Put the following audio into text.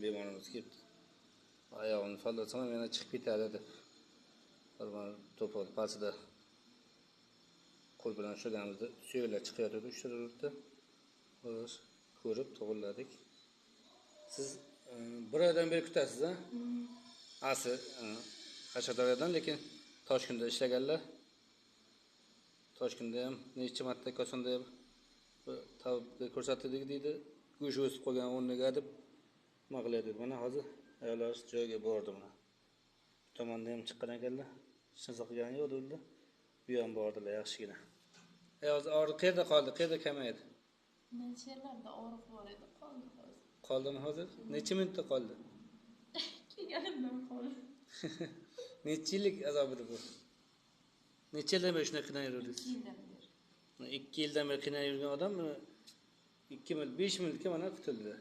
bemorimiz kelibdi. Oyog'ini fallasam yana chiqib ketadi deb. Mana to'pol pastida qo'l bilan ushlaganimizda suyaklar chiqyotdi, uchta. Xo'sh, ko'rib to'g'riladik. Siz bir oydan beri kutasiz, ha? Asli Qashqadaryodan, lekin Toshkentda ishlaganlar. Toshkentda ham necha marta kosonda ham tabibga ko'rsatdik deydi. Go'sht o'sib qolgan o'rniga deb nima qilyapti. Mana hozir ayollar joyiga bordi mana. Bu tomonda ham chiqqan ekanlar. Hech narsa qilgani yo'q dedilar. Bu ham bordilar yaxshigina. Hozir og'riq qayerda qoldi? Qayerda kamaydi? Necha yerlarda og'riq bor edi, qoldi hozir. Qoldimi hozir? Necha minutda qoldi? Kelganimdan qoldi. Necha yillik azobida bu? Necha yildan beri shunday qiynalib yurdingiz? 2 yildan beri. 2 yildan beri qiynalib yurgan odam 2 mil, 5 minutga mana qutuldi.